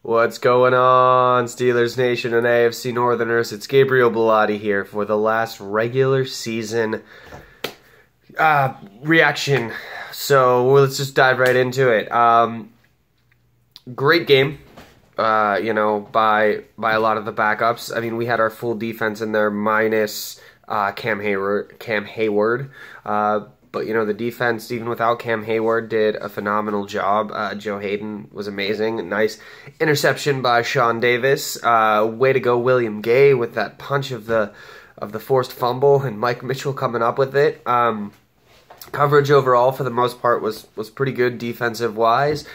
What's going on, Steelers Nation and AFC Northerners? It's Gabriel Bellotti here for the last regular season reaction. So let's just dive right into it. Great game, by a lot of the backups. I mean, we had our full defense in there minus Cam Hayward. But, the defense, even without Cam Hayward, did a phenomenal job. Joe Hayden was amazing. Nice interception by Sean Davis. Way to go, William Gay, with that punch of the forced fumble, and Mike Mitchell coming up with it. Coverage overall, for the most part, was pretty good defensive-wise.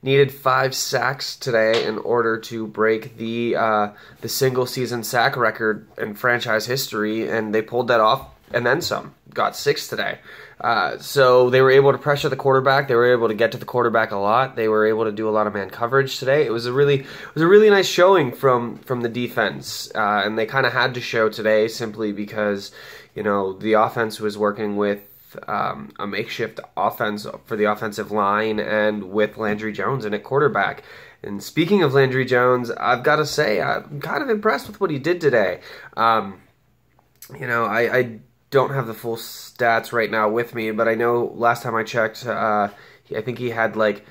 Needed 5 sacks today in order to break the single-season sack record in franchise history, and they pulled that off and then some. Got 6 today. So they were able to pressure the quarterback. They were able to get to the quarterback a lot. They were able to do a lot of man coverage today. It was a really nice showing from the defense, and they kind of had to show today simply because the offense was working with a makeshift offense for the offensive line and with Landry Jones in at quarterback. And speaking of Landry Jones, I've got to say I'm kind of impressed with what he did today. I don't have the full stats right now with me, but I know last time I checked, I think he had like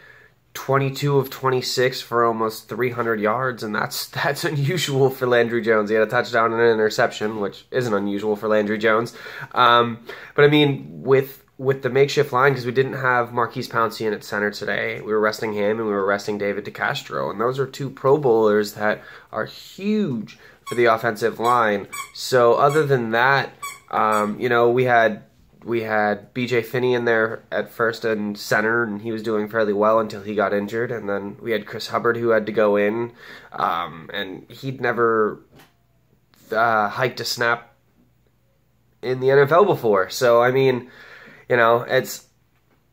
22 of 26 for almost 300 yards, and that's unusual for Landry Jones. He had a touchdown and an interception, which isn't unusual for Landry Jones. But I mean, with the makeshift line, because we didn't have Marquise Pouncey in at center today, we were resting him and we were resting David DeCastro, and those are 2 Pro Bowlers that are huge for the offensive line. So other than that, we had B.J. Finney in there at first and center, and he was doing fairly well until he got injured. And then we had Chris Hubbard, who had to go in, and he'd never hiked a snap in the NFL before. So, I mean,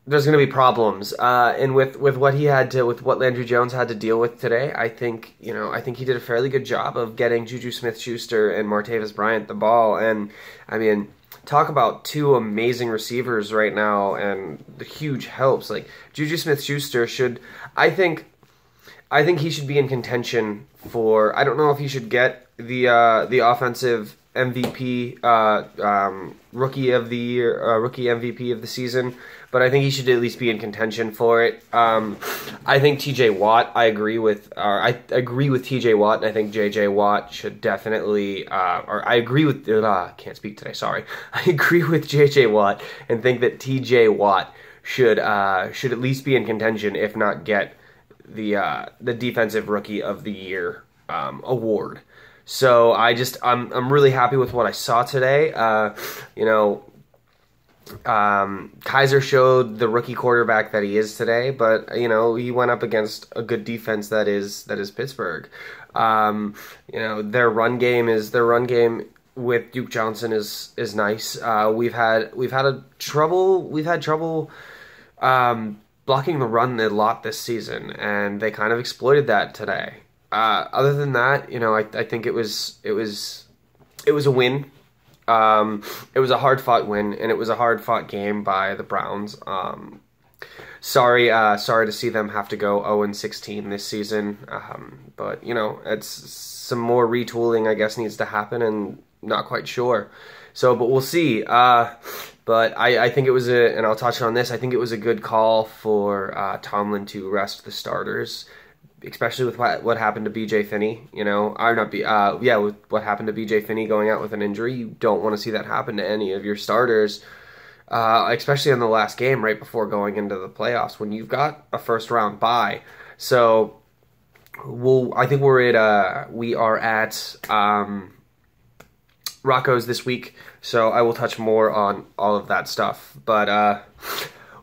there's going to be problems. And with what Landry Jones had to deal with today, I think he did a fairly good job of getting Juju Smith-Schuster and Martavis Bryant the ball. And, I mean, talk about 2 amazing receivers right now and the huge helps. Like, Juju Smith-Schuster I think he should be in contention for, I don't know if he should get the offensive MVP, rookie of the year, rookie MVP of the season, but I think he should at least be in contention for it. I think T.J. Watt, I agree with T.J. Watt, and I think J.J. Watt should definitely, I agree with, can't speak today, sorry. I agree with J.J. Watt and think that T.J. Watt should at least be in contention, if not get the Defensive Rookie of the Year award. So I'm really happy with what I saw today. Kaiser showed the rookie quarterback that he is today, but he went up against a good defense that is Pittsburgh. Their run game with Duke Johnson is nice. We've had trouble blocking the run a lot this season, and they kind of exploited that today. Other than that, I think it was a win. It was a hard-fought win, and it was a hard-fought game by the Browns. Sorry to see them have to go 0-16 this season. But it's some more retooling, I guess, needs to happen, and not quite sure. So, but we'll see. But I think it was and I'll touch on this. I think it was a good call for Tomlin to rest the starters, especially with what happened to B.J. Finney, with what happened to B.J. Finney going out with an injury. You don't want to see that happen to any of your starters, especially in the last game right before going into the playoffs when you've got a first-round bye. So, I think we are at Rocco's this week, so I will touch more on all of that stuff. But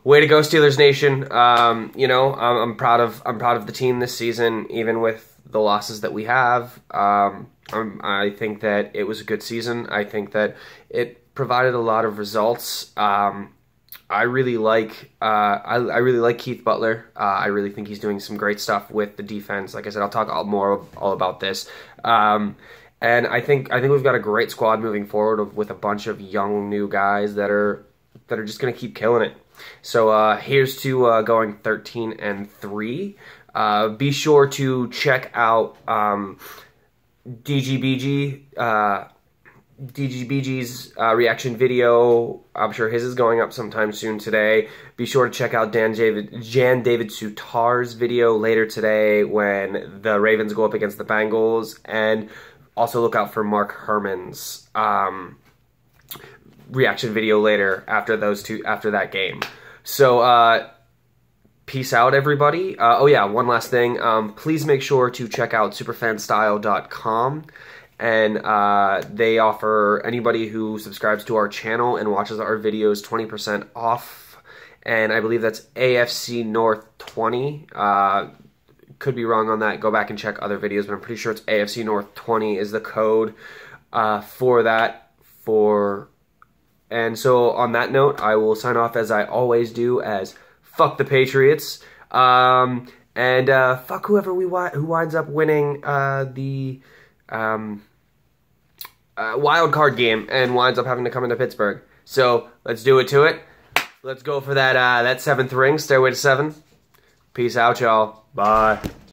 way to go, Steelers Nation. I'm proud of the team this season, even with the losses that we have. I think that it was a good season. I think that it provided a lot of results. I really like Keith Butler. I really think he's doing some great stuff with the defense. Like I said, I'll talk all about this. And I think we've got a great squad moving forward with a bunch of young new guys that are just going to keep killing it. So here's to going 13-3. Be sure to check out DGBG's reaction video. I'm sure his is going up sometime soon today. Be sure to check out Jan David Sutar's video later today when the Ravens go up against the Bengals. And also look out for Mark Herman's reaction video later after that game. So peace out, everybody. Oh yeah, one last thing. Please make sure to check out superfanstyle.com. And they offer anybody who subscribes to our channel and watches our videos 20% off. And I believe that's AFC North 20. Could be wrong on that. Go back and check other videos, but I'm pretty sure it's AFC North 20 is the code for that. And so on that note, I will sign off as I always do, as fuck the Patriots. And fuck whoever who winds up winning the wild card game and winds up having to come into Pittsburgh. So let's do it to it. Let's go for that 7th ring, Stairway to 7. Peace out, y'all. Bye.